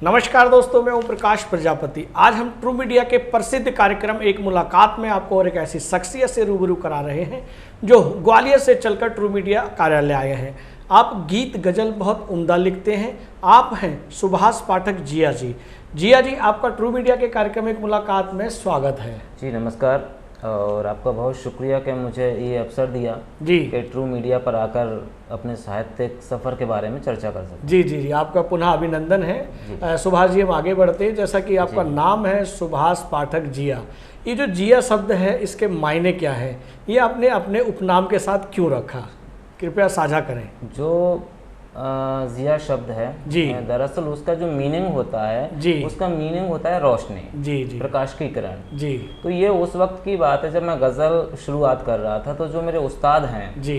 नमस्कार दोस्तों, मैं हूं प्रकाश प्रजापति। आज हम ट्रू मीडिया के प्रसिद्ध कार्यक्रम एक मुलाकात में आपको और एक ऐसी शख्सियत से रूबरू करा रहे हैं जो ग्वालियर से चलकर ट्रू मीडिया कार्यालय आए हैं। आप गीत गजल बहुत उम्दा लिखते हैं। आप हैं सुभाष पाठक जिया जी। जिया जी, आपका ट्रू मीडिया के कार्यक्रम एक मुलाकात में स्वागत है। जी नमस्कार, और आपका बहुत शुक्रिया कि मुझे ये अवसर दिया जी कि ट्रू मीडिया पर आकर अपने साहित्यिक सफ़र के बारे में चर्चा कर सकते। जी, आपका पुनः अभिनंदन है। सुभाष जी, हम आगे बढ़ते हैं। जैसा कि आपका नाम है सुभाष पाठक जिया, ये जो जिया शब्द है इसके मायने क्या है? ये आपने अपने उपनाम के साथ क्यों रखा, कृपया साझा करें। जो जिया शब्द है जी, दरअसल उसका जो मीनिंग होता है जी, उसका मीनिंग होता है रोशनी, जी, प्रकाश की किरण। जी, तो ये उस वक्त की बात है जब मैं गज़ल शुरुआत कर रहा था। तो जो मेरे उस्ताद हैं जी,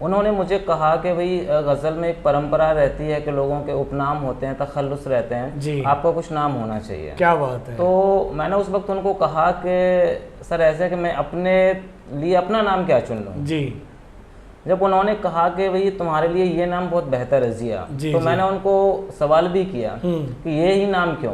उन्होंने मुझे कहा कि भाई गज़ल में एक परंपरा रहती है कि लोगों के उपनाम होते हैं, तखल्लुस रहते हैं जी, आपका कुछ नाम होना चाहिए। क्या बात है। तो मैंने उस वक्त उनको कहा कि सर ऐसे कि मैं अपने लिए अपना नाम क्या चुन लूँ जी। जब उन्होंने कहा कि भाई तुम्हारे लिए ये नाम बहुत बेहतर है जिया, तो मैंने उनको सवाल भी किया कि ये ही नाम क्यों।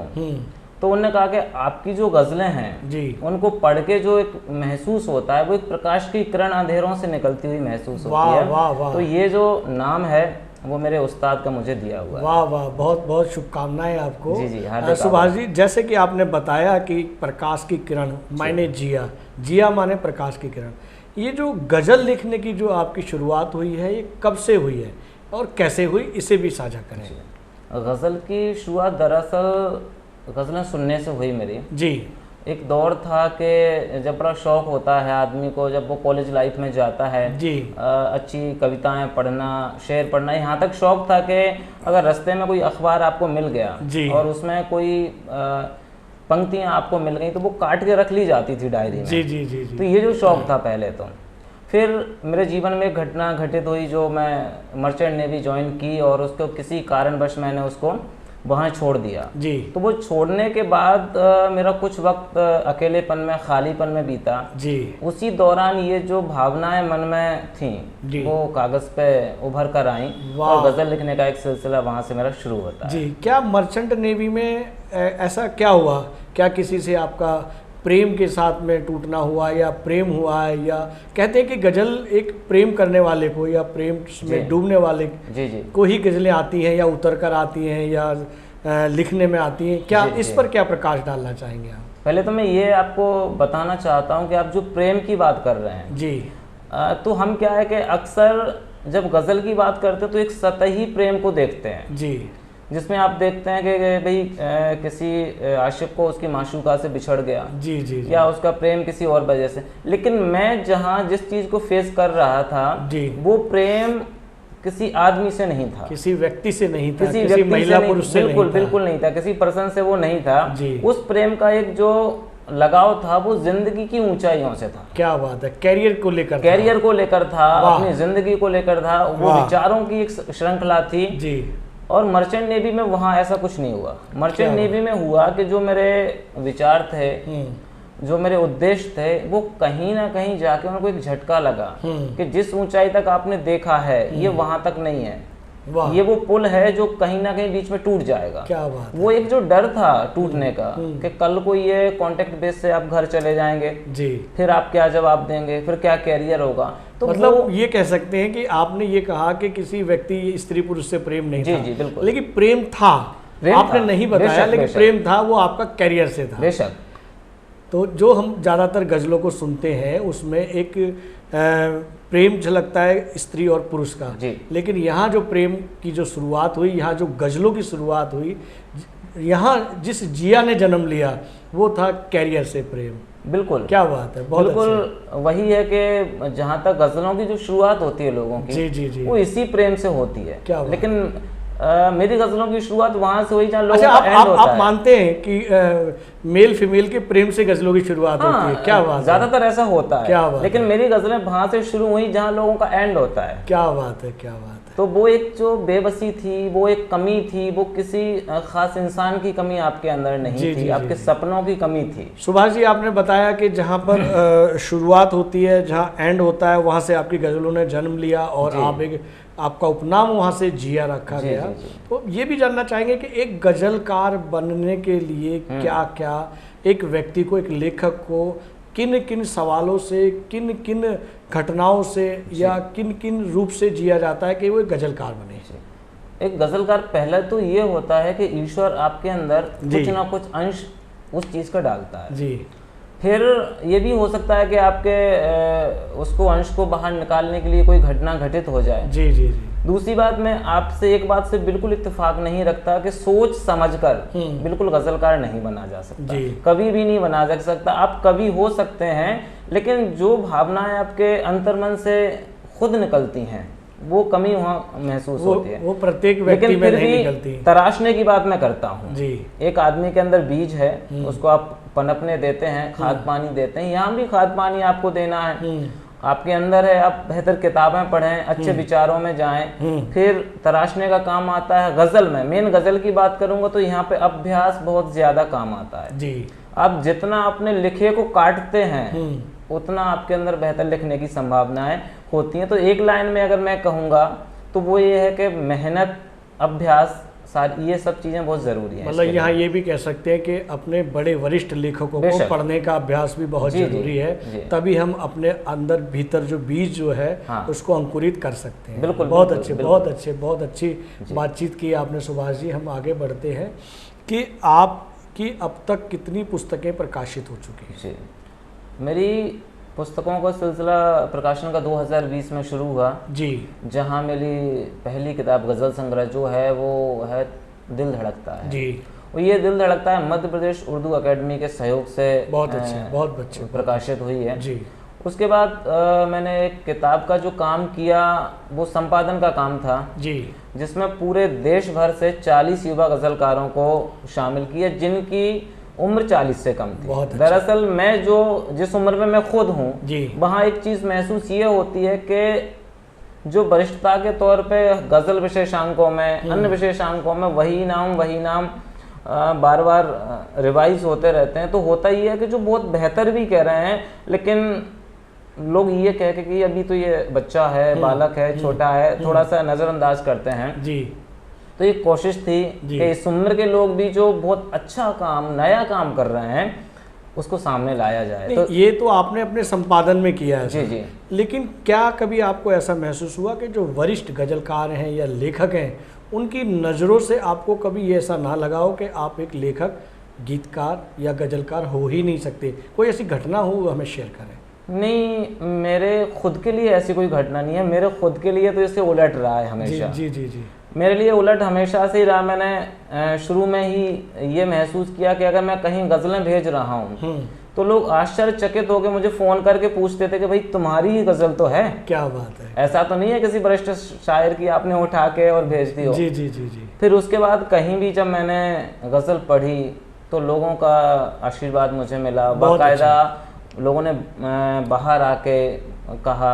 तो उन्होंने कहा कि आपकी जो गज़लें हैं जी, उनको पढ़ के जो एक महसूस होता है वो एक प्रकाश की किरण अंधेरों से निकलती हुई महसूस होती है। वाह, वाह। तो ये जो नाम है वो मेरे उस्ताद का मुझे दिया हुआ है। वाह वाह, बहुत बहुत शुभकामनाएं आपको। जी, सुभाष जी, जैसे कि आपने बताया कि प्रकाश की किरण मायने जिया, जिया माने प्रकाश की किरण। ये जो गज़ल लिखने की जो आपकी शुरुआत हुई है, ये कब से हुई है और कैसे हुई, इसे भी साझा करें। गज़ल की शुरुआत दरअसल गज़लें सुनने से हुई मेरी जी। एक दौर था कि जब बड़ा शौक़ होता है आदमी को, जब वो कॉलेज लाइफ में जाता है जी, अच्छी कविताएं पढ़ना, शेर पढ़ना। यहाँ तक शौक़ था कि अगर रास्ते में कोई अखबार आपको मिल गया जी, और उसमें कोई पंक्तियां आपको मिल गई तो वो काट के रख ली जाती थी डायरी में। जी, जी, जी, जी। तो ये जो शौक़ था पहले। तो फिर मेरे जीवन में एक घटना घटित हुई जो मैं मर्चेंट नेवी ज्वाइन की और उसको किसी कारणवश मैंने उसको वहाँ छोड़ दिया जी। तो वो छोड़ने के बाद मेरा कुछ वक्त अकेलेपन में, खालीपन में बीता जी। उसी दौरान ये जो भावनाएं मन में थीं वो कागज़ पे उभर कर आईं और गज़ल लिखने का एक सिलसिला वहाँ से मेरा शुरू होता है जी। क्या मर्चेंट नेवी में ऐसा क्या हुआ? क्या किसी से आपका प्रेम के साथ में टूटना हुआ या प्रेम हुआ है? या कहते हैं कि गज़ल एक प्रेम करने वाले को या प्रेम में डूबने वाले जी को ही गज़लें आती हैं या उतर कर आती हैं या लिखने में आती हैं। क्या इस पर क्या प्रकाश डालना चाहेंगे आप? पहले तो मैं ये आपको बताना चाहता हूँ कि आप जो प्रेम की बात कर रहे हैं जी, तो हम क्या है कि अक्सर जब गज़ल की बात करते हैं तो एक सतही प्रेम को देखते हैं जी, जिसमें आप देखते हैं कि भाई किसी आशिक को उसकी माशूका से बिछड़ गया जी, जी, जी, या उसका प्रेम किसी और वजह से। लेकिन मैं जहाँ जिस चीज़ को फेस कर रहा था जी, वो प्रेम किसी आदमी से नहीं था, किसी व्यक्ति से नहीं था, किसी महिला पुरुष से बिल्कुल नहीं था, किसी पर्सन से वो नहीं था जी। उस प्रेम का एक जो लगाव था वो जिंदगी की ऊंचाइयों से था। क्या बात है। कैरियर को लेकर था, अपनी जिंदगी को लेकर था, वो विचारों की एक श्रृंखला थी जी। और मर्चेंट नेवी में वहाँ ऐसा कुछ नहीं हुआ। मर्चेंट नेवी में हुआ कि जो मेरे विचार थे, जो मेरे उद्देश्य थे, वो कहीं ना कहीं जाके उनको एक झटका लगा कि जिस ऊंचाई तक आपने देखा है ये वहाँ तक नहीं है, ये वो पुल है जो कहीं ना कहीं बीच में टूट जाएगा। क्या बात है। वो एक जो डर था टूटने का कि कल को ये कॉन्टेक्ट बेस से आप घर चले जाएंगे जी, फिर आप क्या जवाब देंगे, फिर क्या कैरियर होगा। तो मतलब ये कह सकते हैं कि आपने ये कहा कि किसी व्यक्ति स्त्री पुरुष से प्रेम नहीं था जी, बिल्कुल, लेकिन प्रेम था, आपने नहीं बताया, लेकिन प्रेम था, वो आपका कैरियर से था। बेशक। तो जो हम ज़्यादातर गज़लों को सुनते हैं उसमें एक प्रेम झलकता है स्त्री और पुरुष का जी। लेकिन यहाँ जो प्रेम की जो शुरुआत हुई, यहाँ जो गज़लों की शुरुआत हुई, यहाँ जिस जिया ने जन्म लिया वो था कैरियर से प्रेम। बिल्कुल, क्या बात है। बहुत बिल्कुल वही है कि जहाँ तक गज़लों की जो शुरुआत होती है लोगों की जी, वो इसी प्रेम से होती है। क्या लेकिन मेरी गज़लों की शुरुआत वहाँ से हुई जहाँ लोगों का एंड होता है। आप मानते हैं कि मेल फीमेल के प्रेम से गज़लों की शुरुआत होती है? क्या बात है। ज़्यादातर ऐसा होता है। क्या बात। लेकिन मेरी गज़लें वहाँ से शुरू हुई जहाँ लोगों का एंड होता है। क्या बात है, क्या बात है। तो वो एक जो बेबसी थी, वो एक कमी थी, वो किसी खास इंसान की कमी आपके अंदर नहीं थी, आपके सपनों की कमी थी। सुभाष जी, आपने बताया कि जहाँ पर शुरुआत होती है, जहाँ एंड होता है, वहाँ से आपकी गज़लों ने जन्म लिया और आपका उपनाम वहाँ से जिया रखा गया। तो ये भी जानना चाहेंगे कि एक गज़लकार बनने के लिए क्या क्या एक व्यक्ति को, एक लेखक को किन किन सवालों से, किन किन घटनाओं से या किन किन रूप से जिया जाता है कि वो एक गज़लकार बने? एक गज़लकार पहला तो ये होता है कि ईश्वर आपके अंदर कुछ ना कुछ अंश उस चीज़ का डालता है जी। फिर ये भी हो सकता है कि आपके उसको अंश को बाहर निकालने के लिए कोई घटना घटित हो जाए जी जी जी। दूसरी बात, मैं आपसे एक बात से बिल्कुल इत्तेफाक नहीं रखता कि सोच समझकर बिल्कुल गज़लकार नहीं बना जा सकता, कभी भी नहीं बना जा सकता। आप कवि हो सकते हैं, लेकिन जो भावनाएं आपके अंतर्मन से खुद निकलती हैं वो कमी वहाँ महसूस होती है, वो प्रत्येक व्यक्ति में नहीं निकलती। तराशने की बात मैं करता हूँ जी। एक आदमी के अंदर बीज है, उसको आप पनपने देते हैं, खाद पानी देते हैं, यहाँ भी खाद पानी आपको देना है। आपके अंदर है, आप बेहतर किताबें पढ़ें, अच्छे विचारों में जाएं, फिर तराशने का काम आता है। गज़ल में, मेन गज़ल की बात करूंगा तो यहाँ पे अभ्यास बहुत ज्यादा काम आता है जी। आप जितना अपने लिखे को काटते हैं उतना आपके अंदर बेहतर लिखने की संभावनाएं होती हैं। तो एक लाइन में अगर मैं कहूँगा तो वो ये है कि मेहनत, अभ्यास, सारी ये सब चीज़ें बहुत ज़रूरी हैं। मतलब यहाँ ये भी कह सकते हैं कि अपने बड़े वरिष्ठ लेखकों को पढ़ने का अभ्यास भी बहुत ज़रूरी है, तभी हम अपने अंदर भीतर जो बीज जो है उसको अंकुरित कर सकते हैं। बिल्कुल, बहुत अच्छे, बहुत अच्छे, बहुत अच्छी बातचीत की आपने सुभाष जी। हम आगे बढ़ते हैं कि आपकी अब तक कितनी पुस्तकें प्रकाशित हो चुकी हैं? मेरी पुस्तकों का सिलसिला प्रकाशन का 2020 में शुरू हुआ जी, जहां मेरी पहली किताब गज़ल संग्रह जो है वो है दिल धड़कता है जी। और ये दिल धड़कता है मध्य प्रदेश उर्दू अकेडमी के सहयोग से बहुत अच्छे प्रकाशित हुई है जी। उसके बाद मैंने एक किताब का जो काम किया वो संपादन का काम था जी, जिसमें पूरे देश भर से 40 युवा गज़लकारों को शामिल किया जिनकी उम्र 40 से कम थी। दरअसल मैं जिस उम्र में मैं खुद हूँ, वहाँ एक चीज़ महसूस ये होती है कि जो वरिष्ठता के तौर पे गज़ल विशेषांकों में, अन्य विशेषांकों में वही नाम बार बार रिवाइज होते रहते हैं। तो होता ही है कि जो बहुत बेहतर भी कह रहे हैं, लेकिन लोग ये कह के कि अभी तो ये बच्चा है, बालक है, छोटा है, थोड़ा सा नज़रअंदाज करते हैं जी। तो एक कोशिश थी कि इस उम्र के लोग भी जो बहुत अच्छा काम, नया काम कर रहे हैं उसको सामने लाया जाए। तो ये तो आपने अपने संपादन में किया है जी जी। लेकिन क्या कभी आपको ऐसा महसूस हुआ कि जो वरिष्ठ गज़लकार हैं या लेखक हैं उनकी नज़रों से आपको कभी ये ऐसा ना लगा हो कि आप एक लेखक, गीतकार या गज़लकार हो ही नहीं सकते? कोई ऐसी घटना हो हमें शेयर करें। नहीं, मेरे खुद के लिए ऐसी कोई घटना नहीं है। मेरे खुद के लिए तो इससे उलट रहा है हमेशा जी जी जी। मेरे लिए उलट हमेशा से ही रहा। मैंने शुरू में ही ये महसूस किया कि अगर मैं कहीं गज़लें भेज रहा हूँ तो लोग आश्चर्यचकित होकर मुझे फ़ोन करके पूछते थे कि भाई तुम्हारी ही गज़ल तो है। क्या बात है, ऐसा तो नहीं है किसी वरिष्ठ शायर की आपने उठा के और भेज दी हो। जी जी जी जी। फिर उसके बाद कहीं भी जब मैंने गज़ल पढ़ी तो लोगों का आशीर्वाद मुझे मिला। बाकायदा लोगों ने बाहर आके कहा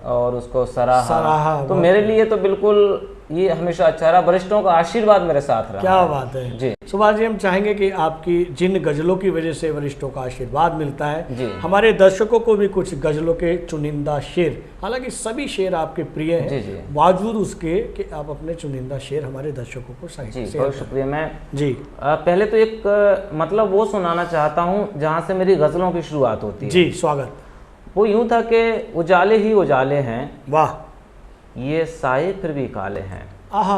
और उसको सराहा। तो मेरे लिए तो बिल्कुल ये हमेशा अच्छा रहा, वरिष्ठों का आशीर्वाद मेरे साथ रहा। क्या बात है जी। सुभाष जी, हम चाहेंगे कि आपकी जिन गज़लों की वजह से वरिष्ठों का आशीर्वाद मिलता है जी, हमारे दर्शकों को भी कुछ गज़लों के चुनिंदा शेर, हालांकि सभी शेर आपके प्रिय हैं, बावजूद उसके कि आप अपने चुनिंदा शेर हमारे दर्शकों को जी। बहुत शुक्रिया। मैं जी पहले तो एक मतलब वो सुनाना चाहता हूँ जहाँ से मेरी गज़लों की शुरुआत होती है जी। स्वागत। वो यूँ था कि उजाले ही उजाले हैं, वाह, ये साए फिर भी काले हैं। आहा,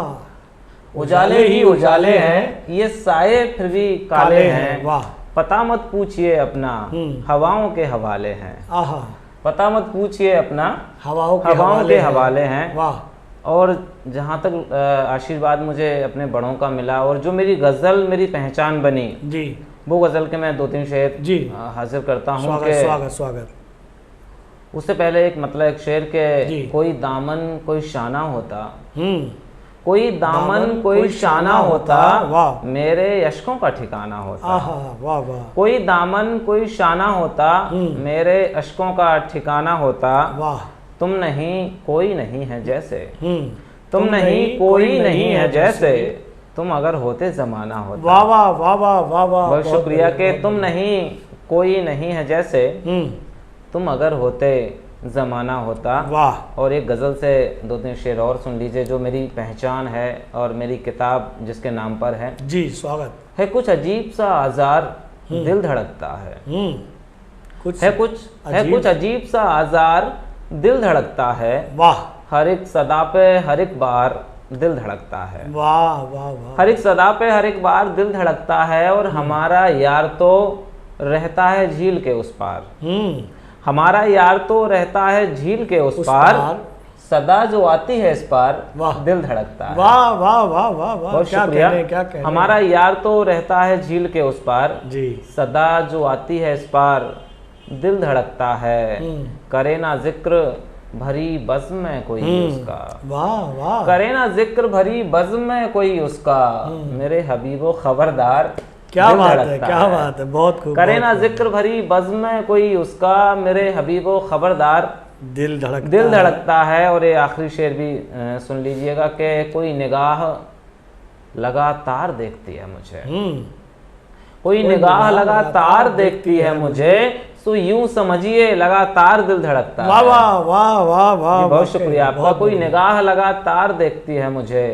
उजाले ही उजाले हैं, ये साए फिर भी काले हैं। वाह। पता मत पूछिए अपना, हवाओं के हवाले हैं। आहा, पता मत पूछिए अपना, हवाओं के हवाले हैं। वाह। और जहाँ तक आशीर्वाद मुझे अपने बड़ों का मिला और जो मेरी गज़ल मेरी पहचान बनी जी, वो गज़ल के मैं 2-3 शेर जी हाजिर करता हूँ। स्वागत स्वागत। उससे पहले एक शेर के कोई दामन कोई शाना होता, कोई दामन कोई शाना होता, मेरे यशकों का ठिकाना होता। वाह वाह। कोई दामन कोई शाना होता, मेरे अशकों का ठिकाना होता। वाह। तुम नहीं कोई नहीं है जैसे, तुम नहीं कोई नहीं है जैसे, तुम अगर होते जमाना होता। वाह वाह वाह वाह वाह वाह, बहुत शुक्रिया। कि तुम नहीं कोई नहीं है जैसे, तुम अगर होते जमाना होता। वाह। और एक गज़ल से 2-3 शेर और सुन लीजिए, जो मेरी पहचान है और मेरी किताब जिसके नाम पर है। जी स्वागत है। कुछ अजीब सा आज़ार दिल धड़कता है, कुछ अजीब सा आज़ार दिल धड़कता है। वाह। हर एक सदा पे हर एक बार दिल धड़कता है। वाह वाह वाह। हर एक सदा पे हर एक बार दिल धड़कता है, और हमारा यार तो रहता है झील के उस पार। हमारा यार तो रहता है झील के उस पार, सदा जो आती है इस पार दिल धड़कता है। वाह वाह वाह वाह वाह, बहुत शुक्रिया। क्या कहने। हमारा यार तो रहता है झील के उस पार जी, सदा जो आती है इस पार दिल धड़कता है। करे ना जिक्र भरी बज़्म में कोई उसका। वाह वाह। करे ना जिक्र भरी बज़्म में कोई उसका, मेरे हबीबो खबरदार। क्या बात है, क्या बात है, बहुत खूब। करे ना जिक्र भरी बज़्म में कोई उसका, मेरे हबीबो खबरदार दिल धड़कता है। और ये आखिरी शेर भी सुन लीजिएगा कि कोई निगाह लगातार देखती है मुझे, कोई निगाह लगातार देखती है मुझे, तो यूं समझिए लगातार दिल धड़कता है। वाह वाह वाह वाह वाह, बहुत शुक्रिया आपका। कोई निगाह लगातार देखती है मुझे,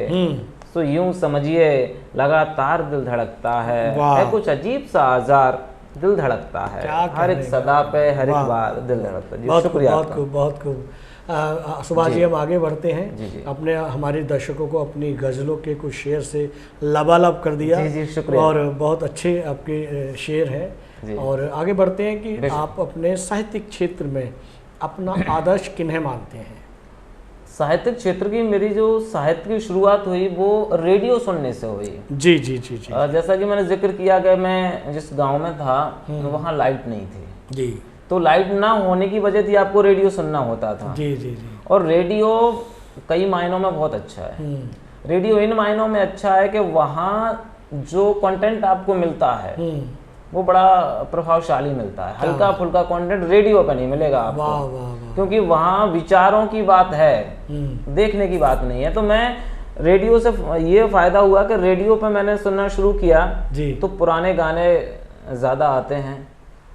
तो यूं समझिए लगातार दिल धड़कता है। कुछ अजीब सा आज़ार दिल धड़कता है, हर एक सदा पे हर एक बार दिल धड़कता है। बहुत शुक्रिया, बहुत खूब, बहुत खूब। सुभाष जी, हम आगे बढ़ते हैं। जी। अपने हमारे दर्शकों को अपनी गज़लों के कुछ शेर से लबालब कर दिया। जी, शुक्रिया। और बहुत अच्छे आपके शेर हैं। और आगे बढ़ते हैं कि आप अपने साहित्यिक क्षेत्र में अपना आदर्श किन्हें मानते हैं? साहित्यिक क्षेत्र की मेरी जो साहित्य की शुरुआत हुई वो रेडियो सुनने से हुई। जी जी जी जी। जैसा कि मैंने जिक्र किया कि मैं जिस गांव में था वहाँ लाइट नहीं थी जी, तो लाइट ना होने की वजह थी आपको रेडियो सुनना होता था। जी जी जी। और रेडियो कई मायनों में बहुत अच्छा है। रेडियो इन मायनों में अच्छा है कि वहाँ जो कंटेंट आपको मिलता है वो बड़ा प्रभावशाली मिलता है। हल्का फुल्का कंटेंट रेडियो पे नहीं मिलेगा आपको। वाह वाह वाह। क्योंकि वहाँ विचारों की बात है, देखने की बात नहीं है। तो मैं रेडियो से ये फायदा हुआ कि रेडियो पे मैंने सुनना शुरू किया जी, तो पुराने गाने ज़्यादा आते हैं।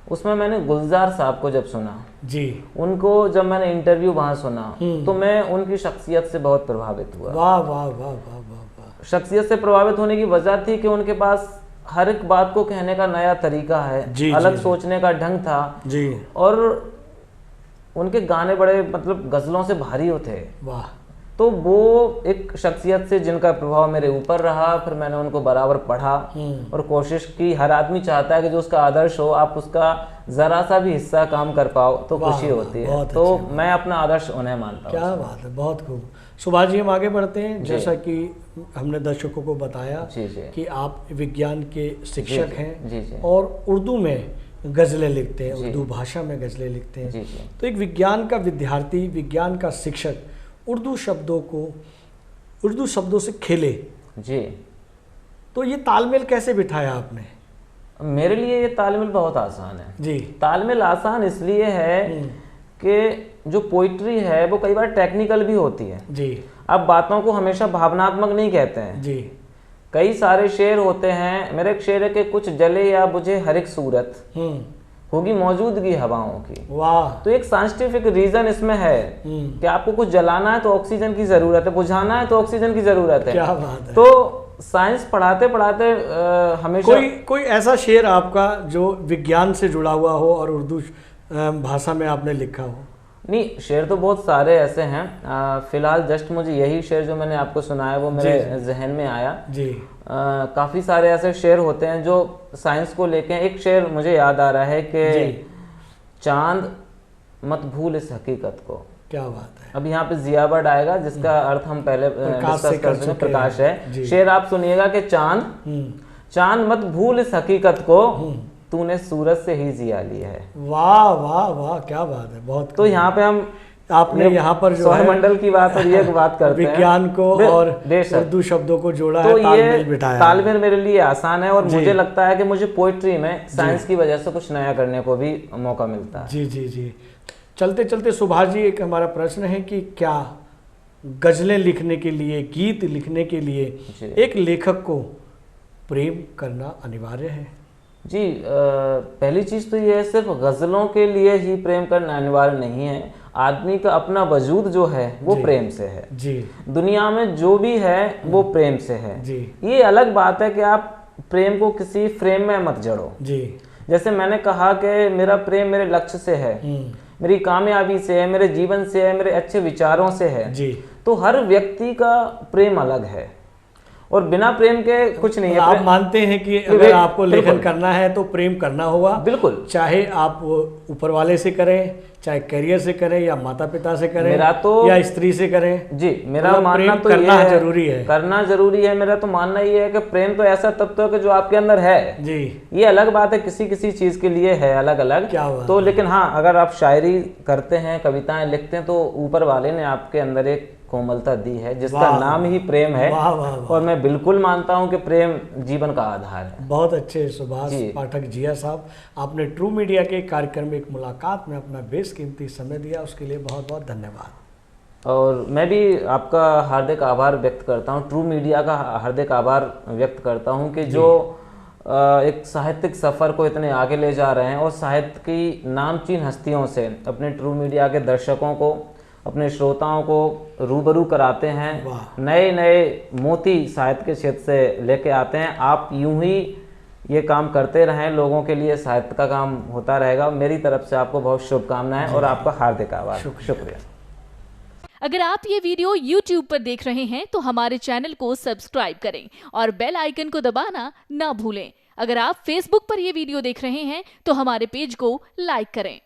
उसमें मैंने गुलजार साहब को जब सुना जी, उनको जब मैंने इंटरव्यू वहाँ सुना तो मैं उनकी शख्सियत से बहुत प्रभावित हुआ। वाह वाह वाह वाह वाह। शख्सियत से प्रभावित होने की वजह थी कि उनके पास हर एक बात को कहने का नया तरीका है, जी, अलग जी, सोचने का ढंग था जी। और उनके गाने बड़े मतलब गजलों से भारी होते। वाह। तो वो एक शख्सियत से जिनका प्रभाव मेरे ऊपर रहा, फिर मैंने उनको बराबर पढ़ा और कोशिश की। हर आदमी चाहता है कि जो उसका आदर्श हो आप उसका जरा सा भी हिस्सा काम कर पाओ तो खुशी होती है। तो मैं अपना आदर्श उन्हें मानता हूँ। क्या बात है, बहुत खूब। सुभाष जी, हम आगे बढ़ते हैं। जैसा कि हमने दर्शकों को बताया कि आप विज्ञान के शिक्षक हैं और उर्दू में गज़लें लिखते हैं, उर्दू भाषा में गज़लें लिखते हैं। तो एक विज्ञान का विद्यार्थी, विज्ञान का शिक्षक उर्दू शब्दों से खेले जी, तो ये तालमेल कैसे बिठाया आपने? मेरे लिए ये तालमेल बहुत आसान है जी। तालमेल आसान इसलिए है कि जो पोइट्री है वो कई बार टेक्निकल भी होती है जी। अब बातों को हमेशा भावनात्मक नहीं कहते हैं जी। कई सारे शेर होते हैं। मेरा एक शेर है कि कुछ जले या बुझे हर एक सूरत होगी मौजूदगी हवाओं की। वाह। तो एक साइंटिफिक रीजन इसमें है कि आपको कुछ जलाना है तो ऑक्सीजन की जरूरत है, बुझाना है तो ऑक्सीजन की जरूरत है। क्या बात है। तो साइंस पढ़ाते पढ़ाते हमेशा कोई ऐसा शेर आपका जो विज्ञान से जुड़ा हुआ हो और उर्दू भाषा में आपने लिखा हो? नहीं, शेर तो बहुत सारे ऐसे हैं। फिलहाल जस्ट मुझे यही शेर जो मैंने आपको सुनाया वो मेरे जहन में आया जी। काफ़ी सारे ऐसे शेर होते हैं जो साइंस को लेके। एक शेर मुझे याद आ रहा है कि चांद मत भूल इस हकीकत को। क्या बात है। अब यहाँ पे जियावर्ड आएगा जिसका अर्थ हम पहले डिस्कस कर चुके हैं, प्रकाश है। शेर आप सुनिएगा कि चांद मत भूल इस हकीकत को, तूने सूरज से ही जिया ली है। वाह वाह वाह, क्या बात है, बहुत। तो यहाँ पे हम आपने यहाँ पर जो सौरमंडल की बात और ये बात करते हैं, विज्ञान को और उर्दू शब्दों को जोड़ा है, तालमेल बिठाया। तालमेल मेरे लिए आसान है और मुझे लगता है कि मुझे पोइट्री में साइंस की वजह से कुछ नया करने को भी मौका मिलता है। जी जी जी। चलते चलते सुभाष जी, एक हमारा प्रश्न है कि क्या गज़लें लिखने के लिए, गीत लिखने के लिए एक लेखक को प्रेम करना अनिवार्य है? जी, पहली चीज़ तो ये है, सिर्फ गज़लों के लिए ही प्रेम करना अनिवार्य नहीं है। आदमी का अपना वजूद जो है वो प्रेम से है जी। दुनिया में जो भी है वो प्रेम से है जी। ये अलग बात है कि आप प्रेम को किसी फ्रेम में मत जड़ो जी। जैसे मैंने कहा कि मेरा प्रेम मेरे लक्ष्य से है, मेरी कामयाबी से है, मेरे जीवन से है, मेरे अच्छे विचारों से है जी। तो हर व्यक्ति का प्रेम अलग है और बिना प्रेम के कुछ नहीं है। आप मानते हैं कि अगर आपको लेखन करना है तो प्रेम करना होगा? बिल्कुल, चाहे आप ऊपर वाले से करें, चाहे करियर से करें, या माता पिता से करें, मेरा तो या स्त्री से करें जी। मेरा मानना तो करना जरूरी है, करना जरूरी है। मेरा तो मानना ये है कि प्रेम तो ऐसा तत्व है कि जो आपके अंदर है जी। ये अलग बात है, किसी किसी चीज के लिए है अलग अलग क्या हुआ तो, लेकिन हाँ, अगर आप शायरी करते हैं, कविताएं लिखते हैं, तो ऊपर वाले ने आपके अंदर एक कोमलता दी है जिसका नाम ही प्रेम है। वाह वाह वाह। और मैं बिल्कुल मानता हूं कि प्रेम जीवन का आधार है। बहुत अच्छे सुभाष पाठक जिया साहब, आपने ट्रू मीडिया के कार्यक्रम में एक मुलाकात में अपना बेशकीमती समय दिया, उसके लिए बहुत बहुत धन्यवाद। और मैं भी आपका हार्दिक आभार व्यक्त करता हूं, ट्रू मीडिया का हार्दिक आभार व्यक्त करता हूं कि जो एक साहित्यिक सफ़र को इतने आगे ले जा रहे हैं और साहित्य की नामचीन हस्तियों से अपने ट्रू मीडिया के दर्शकों को, अपने श्रोताओं को रूबरू कराते हैं, नए नए मोती साहित्य के क्षेत्र से लेके आते हैं। आप यूं ही ये काम करते रहें, लोगों के लिए साहित्य का काम होता रहेगा। मेरी तरफ से आपको बहुत शुभकामनाएं और आपका हार्दिक आभार, शुक्रिया। अगर आप ये वीडियो YouTube पर देख रहे हैं तो हमारे चैनल को सब्सक्राइब करें और बेल आइकन को दबाना ना भूलें। अगर आप Facebook पर ये वीडियो देख रहे हैं तो हमारे पेज को लाइक करें।